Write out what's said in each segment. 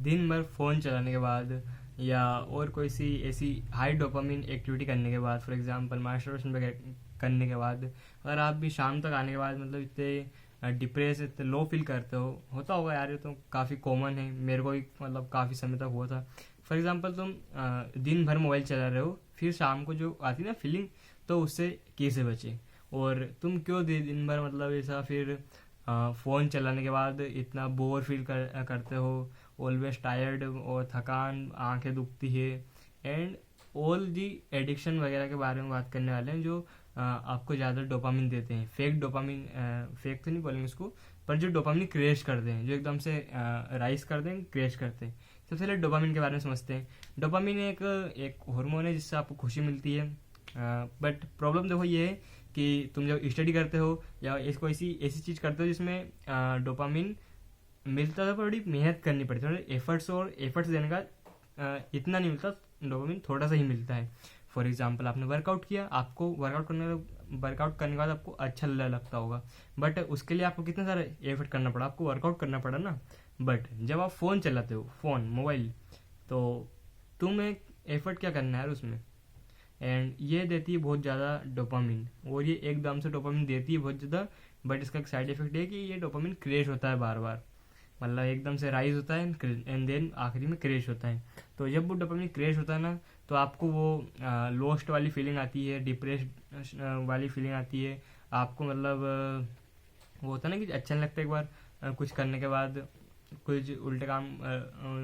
दिन भर फ़ोन चलाने के बाद या और कोई सी ऐसी हाई डोपामिन एक्टिविटी करने के बाद, फॉर एग्जांपल मास्टरबेशन वगैरह करने के बाद, अगर आप भी शाम तक आने के बाद मतलब इतने डिप्रेस, इतने लो फील करते हो, होता होगा यार, ये तो काफ़ी कॉमन है, मेरे को भी मतलब काफ़ी समय तक हुआ था। फॉर एग्जांपल तुम दिन भर मोबाइल चला रहे हो, फिर शाम को जो आती है ना फीलिंग, तो उससे कैसे बचे? और तुम क्यों दिन भर मतलब ऐसा फिर फ़ोन चलाने के बाद इतना बोर फील करते हो, ऑलवेज टायर्ड और थकान, आंखें दुखती है, एंड ऑल दी एडिक्शन वगैरह के बारे में बात करने वाले हैं जो आपको ज़्यादा डोपामिन देते हैं, फेक डोपामिन, फेक तो नहीं बोलेंगे उसको, पर जो डोपामिन क्रेश करते हैं, जो एकदम से राइज करते हैं, क्रेश करते हैं। सबसे पहले डोपामिन के बारे में समझते हैं। डोपामिन एक एक हार्मोन है जिससे आपको खुशी मिलती है, बट प्रॉब्लम देखो ये है कि तुम जब स्टडी करते हो या कोई ऐसी ऐसी चीज़ करते हो जिसमें डोपामिन मिलता है, पर बड़ी मेहनत करनी पड़ती है, एफर्ट्स और एफर्ट्स देने का इतना नहीं मिलता, डोपामिन थोड़ा सा ही मिलता है। फॉर एग्जांपल आपने वर्कआउट किया, आपको वर्कआउट करने के बाद आपको अच्छा लगता होगा, बट उसके लिए आपको कितना सारा एफर्ट करना पड़ा, आपको वर्कआउट करना पड़ा ना। बट जब आप फ़ोन चलाते हो, फ़ोन मोबाइल, तो तुम्हें एफर्ट क्या करना है यार उसमें, एंड ये देती है बहुत ज़्यादा डोपामिन, और ये एकदम से डोपामिन देती है बहुत ज़्यादा, बट इसका एक साइड इफेक्ट है कि ये डोपामिन क्रेश होता है बार बार, मतलब एकदम से राइज होता है एंड देन आखिरी में क्रेश होता है। तो जब वो डोपामिन क्रेश होता है ना, तो आपको वो लोस्ट वाली फीलिंग आती है, डिप्रेस वाली फीलिंग आती है आपको, मतलब वो होता है ना कि अच्छा नहीं लगता एक बार कुछ करने के बाद, कुछ उल्टे काम,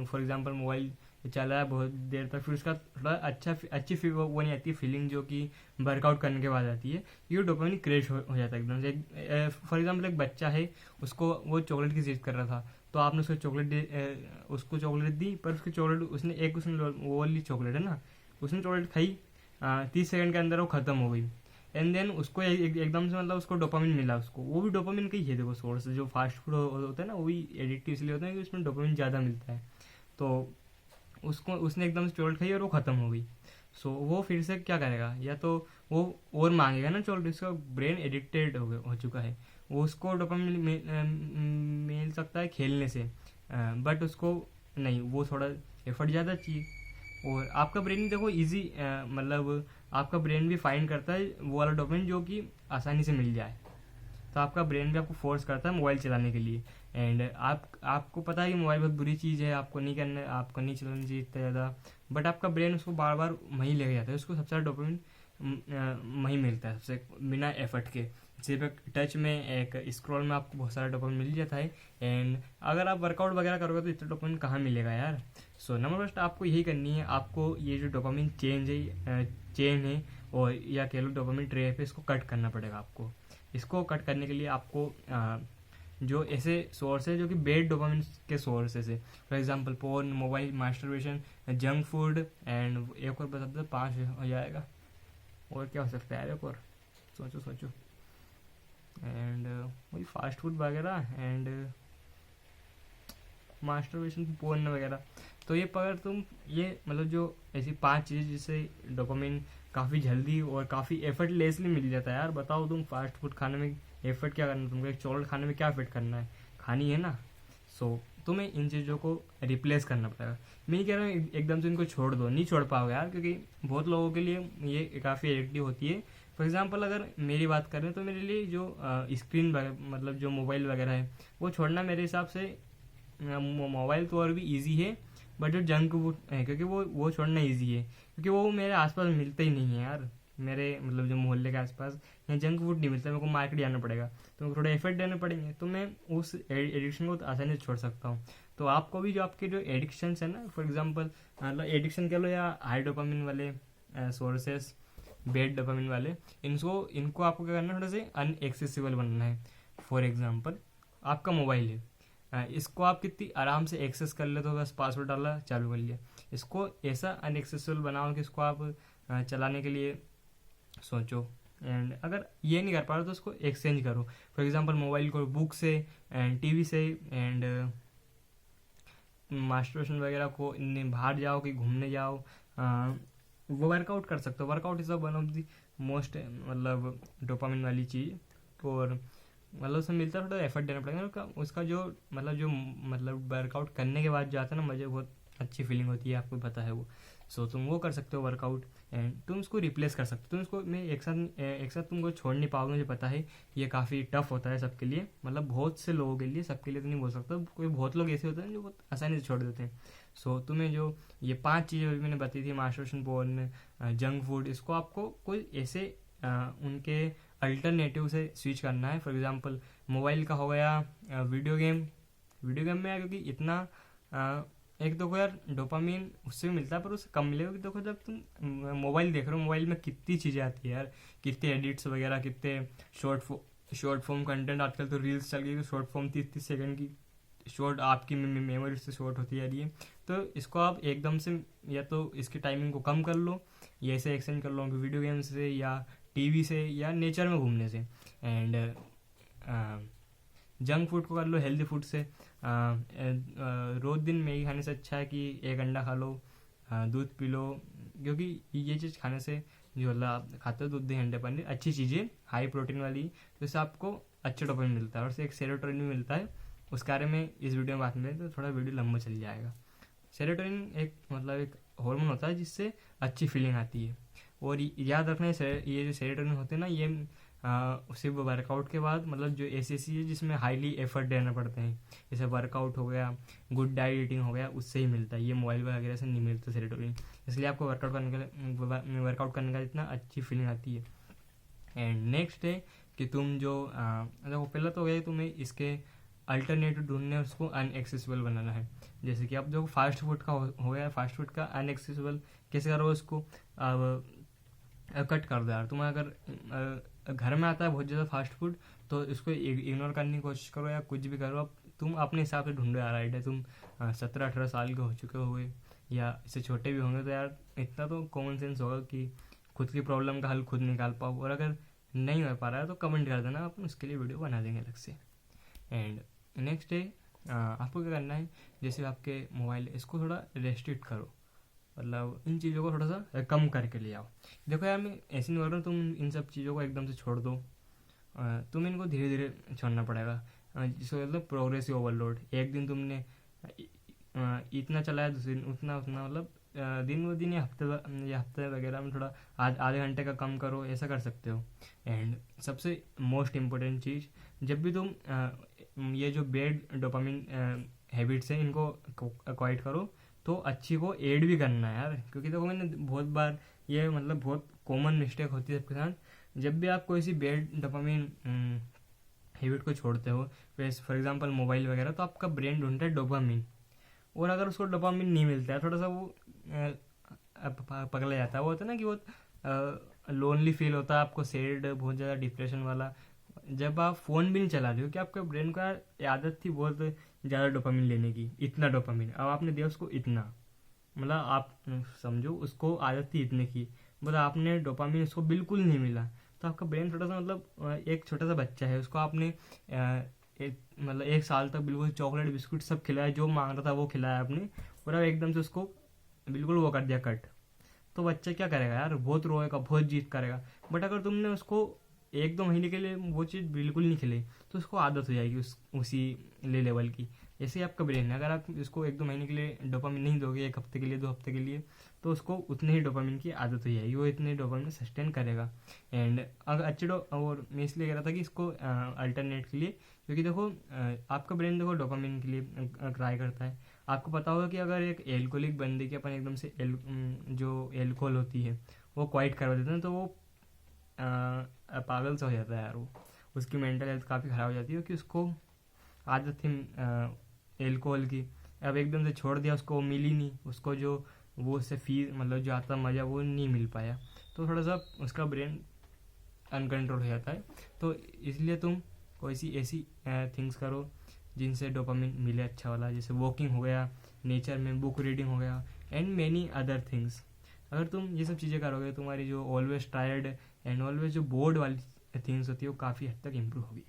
फॉर एग्जांपल मोबाइल चला है बहुत देर तक, फिर उसका थोड़ा अच्छी वो नहीं आती फीलिंग जो कि वर्कआउट करने के बाद आती है, ये डोपामिन क्रेश हो जाता है एकदम से। फॉर एग्जांपल एक बच्चा है, उसको वो चॉकलेट की जिद कर रहा था, तो आपने उसको चॉकलेट दी, पर उसकी चॉकलेट उसने वो वाली चॉकलेट है ना, उसने चॉकलेट खाई, 30 सेकंड के अंदर वो खत्म हो गई, एंड देन उसको एकदम से मतलब उसको डोपामिन मिला, उसको वो भी डोपामिन का ही है देखो सोर्स, जो फास्ट फूड होता है ना, वो भी एडिक्टिव इसलिए होता है कि उसमें डोपामिन ज़्यादा मिलता है। तो उसको उसने एकदम से चॉकलेट खाई और वो ख़त्म हो गई। सो वो फिर से क्या करेगा, या तो वो और मांगेगा ना चॉकलेट, उसका ब्रेन एडिक्टेड हो चुका है, वो उसको डोपामिन मिल सकता है खेलने से, बट उसको नहीं, वो थोड़ा एफर्ट ज़्यादा चाहिए। और आपका ब्रेन भी देखो इजी, मतलब आपका ब्रेन भी फाइंड करता है वो वाला डोपामिन जो कि आसानी से मिल जाए, तो आपका ब्रेन भी आपको फोर्स करता है मोबाइल चलाने के लिए। एंड आपको पता है कि मोबाइल बहुत बुरी चीज़ है, आपको नहीं चलानी चाहिए इतना ज़्यादा, बट आपका ब्रेन उसको बार बार वहीं लेके जाता है, उसको सबसे ज़्यादा डोपामिन वहीं मिलता है सबसे बिना एफर्ट के। सिर्फ एक टच में, एक स्क्रॉल में आपको बहुत सारा डोपामिन मिल जाता है, एंड अगर आप वर्कआउट वगैरह करोगे तो इतना डोपामिन कहाँ मिलेगा यार। सो नंबर फर्स्ट आपको यही करनी है, आपको ये जो डोपामिन चेन है, और या कह लो डोपामिन ट्रैप है, इसको कट करना पड़ेगा आपको। इसको कट करने के लिए आपको जो ऐसे सोर्स है जो कि बेड डोपामिन के सोर्सेस है, for example porn, mobile, masturbation, junk food, and एक और बता दो, 5 हो जाएगा, और क्या हो सकता है यार, एक और सोचो सोचो, एंड वही फास्ट फूड वगैरह, एंड मास्टरबेशन, पोर्न वगैरह। तो ये अगर तुम ये मतलब जो ऐसी 5 चीज़ जिससे डोपामिन काफ़ी जल्दी और काफ़ी एफर्टलेसली मिल जाता है यार, बताओ तुम फास्ट फूड खाने में एफर्ट क्या करना है, तुमको एक चॉकलेट खाने में क्या एफर्ट करना है, खानी है ना। सो तुम्हें इन चीज़ों को रिप्लेस करना पड़ेगा। मैं नहीं कह रहा हूँ एकदम से इनको छोड़ दो, नहीं छोड़ पाओगे यार, क्योंकि बहुत लोगों के लिए ये काफ़ी एडिक्टिव होती है। फॉर एग्जांपल अगर मेरी बात करें तो मेरे लिए जो स्क्रीन मतलब जो मोबाइल वगैरह है, वो छोड़ना मेरे हिसाब से, मोबाइल तो और भी इजी है, बट जो जंक फूड है, क्योंकि वो छोड़ना इजी है, क्योंकि वो मेरे आसपास मिलते ही नहीं है यार, मेरे मतलब जो मोहल्ले के आसपास यहाँ जंक फूड नहीं मिलता, मेरे को मार्केट जाना पड़ेगा, तो मेरे को थोड़ा एफर्ट देने पड़ेंगे, तो मैं उस एडिक्शन को आसानी से छोड़ सकता हूँ। तो आपको भी जो आपके जो एडिक्शन है ना, फॉर एग्जाम्पल मतलब एडिक्शन कह लो या हाई डोपामिन वाले सोर्सेस, बेड डोपामिन वाले, इनको आपको क्या करना है, थोड़ा से अनएक्सेसिबल बनना है। फॉर एग्जाम्पल आपका मोबाइल है, इसको आप कितनी आराम से एक्सेस कर लेते हो, बस पासवर्ड डाला चालू कर लिया। इसको ऐसा अनएक्सेसिबल बनाओ कि इसको आप चलाने के लिए सोचो, एंड अगर ये नहीं कर पा रहे तो उसको एक्सचेंज करो। फॉर एग्जांपल मोबाइल को बुक से एंड टीवी से एंड मास्टरबेशन वगैरह को बाहर जाओ कि घूमने जाओ, वो वर्कआउट कर सकते हो। Workout is one of the most मतलब डोपामिन वाली चीज़। और मतलब उसमें मिलता है, थोड़ा एफर्ट देना पड़ेगा, उसका जो मतलब वर्कआउट करने के बाद जो आता है ना मज़े, बहुत अच्छी फीलिंग होती है, आपको पता है वो। सो तुम वो कर सकते हो वर्कआउट, एंड तुम उसको रिप्लेस कर सकते हो। तुम उसको मैं एक साथ तुमको छोड़ नहीं पाओगे, मुझे पता है ये काफ़ी टफ होता है सबके लिए, मतलब बहुत से लोगों के लिए, सबके लिए तो नहीं बोल सकता, कोई बहुत लोग ऐसे होते हैं जो बहुत आसानी से छोड़ देते हैं। सो तुम्हें जो ये 5 चीज़ें मैंने बताई थी, मास्टरबेशन, पोर्न, जंक फूड, इसको आपको कोई ऐसे उनके अल्टरनेटिव से स्विच करना है। फॉर एग्जांपल मोबाइल का हो गया, वीडियो गेम में क्योंकि इतना एक देखो यार डोपामीन उससे भी मिलता है पर उससे कम मिलेगा, क्योंकि देखो जब तुम मोबाइल देख रहे हो, मोबाइल में कितनी चीज़ें आती है यार, कितने एडिट्स वगैरह, कितने शॉर्ट फॉर्म कंटेंट, आजकल तो रील्स चल गई शॉर्ट फॉर्म 30-30 सेकंड की शॉर्ट, आपकी मेमोरी से शॉर्ट होती जा रही है। तो इसको आप एकदम से या तो इसकी टाइमिंग को कम कर लो, या ऐसे एक्सटेंड कर लो वीडियो गेम से या टीवी से या नेचर में घूमने से। एंड जंक फूड को कर लो हेल्दी फूड से। रोज दिन मैगी खाने से अच्छा है कि एक अंडा खा लो, दूध पी लो, क्योंकि ये चीज़ खाने से जो मतलब आप खाते हो दूध, दही, अंडे, पनीर, अच्छी चीज़ें हाई प्रोटीन वाली, तो इससे आपको अच्छा डोपामिन मिलता है और उससे एक सेरोटोनिन भी मिलता है। उस बारे में इस वीडियो में बात करें तो थोड़ा वीडियो लंबा चल जाएगा। सेरोटोनिन एक मतलब एक हार्मोन होता है जिससे अच्छी फीलिंग आती है। और याद रखना ये जो सेरोटोनिन होते हैं ना, ये सिर्फ वर्कआउट के बाद, मतलब जो ऐसी है जिसमें हाईली एफर्ट देना पड़ते हैं, जैसे वर्कआउट हो गया, गुड डाइट ईटिंग हो गया, उससे ही मिलता है, ये मोबाइल वगैरह से नहीं मिलता सेरोटोनिन। इसलिए आपको वर्कआउट करने का इतना अच्छी फीलिंग आती है। एंड नेक्स्ट है कि तुम जो देखो पहला तो गया तुम्हें इसके अल्टरनेटिव ढूंढने, उसको अनएक्सेसिबल बनाना है। जैसे कि अब जो फास्ट फूड का हो गया, फास्ट फूड का अनएक्सेसिबल कैसे करो उसको, अब कट कर दो यार। तुम अगर घर में आता है बहुत ज़्यादा फास्ट फूड, तो इसको इग्नोर करने की कोशिश करो या कुछ भी करो, अब तुम अपने हिसाब से ढूंढो यार आइडिया। तुम 17-18 साल के हो चुके होगे या इससे छोटे भी होंगे, तो यार इतना तो कॉमन सेंस होगा कि खुद की प्रॉब्लम का हल खुद निकाल पाओ। और अगर नहीं हो पा रहा है तो कमेंट कर देना, अपन उसके लिए वीडियो बना देंगे अलग से। एंड नेक्स्ट है आपको क्या करना है, जैसे आपके मोबाइल इसको थोड़ा रेस्ट्रिक्ट करो, मतलब इन चीज़ों को थोड़ा सा कम करके ले आओ। देखो यार मैं ऐसे नहीं बोल रहा हूँ तुम इन सब चीज़ों को एकदम से छोड़ दो, तुम इनको धीरे धीरे छोड़ना पड़ेगा, जिसको मतलब प्रोग्रेसिव ओवरलोड। एक दिन तुमने इतना चलाया, दूसरे दिन उतना उतना, मतलब दिन व दिन या हफ्ते वगैरह में थोड़ा आधे घंटे का कम करो, ऐसा कर सकते हो। एंड सबसे मोस्ट इम्पोर्टेंट चीज़, जब भी तुम ये जो बैड डोपामिन हैबिट्स हैं इनको अवॉइड करो, तो अच्छी को ऐड भी करना है यार। क्योंकि देखो मैंने बहुत बार ये मतलब बहुत कॉमन मिस्टेक होती है सबके साथ, जब भी आप कोई सी बैड डोपामिन हैबिट को छोड़ते हो, जैसे फॉर एग्जांपल मोबाइल वगैरह, तो आपका ब्रेन ढूंढता है डोपामिन, और अगर उसको डोपामिन नहीं मिलता है, थोड़ा सा वो पगला जाता है। वो होता है ना कि वो लोनली फील होता है आपको, सैड, बहुत ज़्यादा डिप्रेशन वाला। जब आप फ़ोन भी नहीं चला रहे हो, कि आपके ब्रेन को यार आदत थी बहुत ज़्यादा डोपामिन लेने की, इतना डोपामिन, अब आपने दिया उसको इतना, मतलब आप समझो उसको आदत थी इतने की, मतलब आपने डोपामिन उसको बिल्कुल नहीं मिला, तो आपका ब्रेन थोड़ा सा मतलब एक छोटा सा बच्चा है, उसको आपने मतलब 1 साल तक बिल्कुल चॉकलेट बिस्कुट सब खिलाया, जो मांग रहा था वो खिलाया आपने, और अब एकदम से उसको बिल्कुल वो कर दिया कट, तो बच्चा क्या करेगा यार, बहुत रोएगा, बहुत जिद करेगा। बट अगर तुमने उसको 1-2 महीने के लिए वो चीज़ बिल्कुल नहीं खिलाई, तो उसको आदत हो जाएगी उसी लेवल की। जैसे ही आपका ब्रेन है, अगर आप इसको 1-2 महीने के लिए डोपामिन नहीं दोगे, 1 हफ्ते के लिए, 2 हफ्ते के लिए, तो उसको उतने ही डोपामिन की आदत हो जाएगी, वो इतने डोपामिन सस्टेन करेगा। एंड अगर अच्छे और मैं इसलिए कह रहा था कि इसको अल्टरनेट के लिए, क्योंकि देखो आपका ब्रेन देखो डोपामिन के लिए ट्राई करता है। आपको पता होगा कि अगर एक एल्कोहलिक बंदे की अपन एकदम से जो एल्कोहल होती है वो क्वाइट करवा देते हैं, तो वो पागल सा हो जाता है यार, वो उसकी मेंटल हेल्थ काफ़ी ख़राब हो जाती है, क्योंकि उसको आदत थी एल्कोहल की, अब एकदम से छोड़ दिया, उसको मिली नहीं, उसको जो वो उससे मतलब जो आता मज़ा वो नहीं मिल पाया, तो थोड़ा सा उसका ब्रेन अनकंट्रोल हो जाता है। तो इसलिए तुम कोई सी ऐसी थिंग्स करो जिनसे डोपामिन मिले अच्छा वाला, जैसे वॉकिंग हो गया, नेचर में बुक रीडिंग हो गया, एंड मैनी अदर थिंग्स। अगर तुम ये सब चीज़ें करोगे, तुम्हारी जो ऑलवेज टायर्ड एंड ऑलवेज जो बोर्ड वाली थिंग्स होती है वो काफ़ी हद तक इम्प्रूव होगी।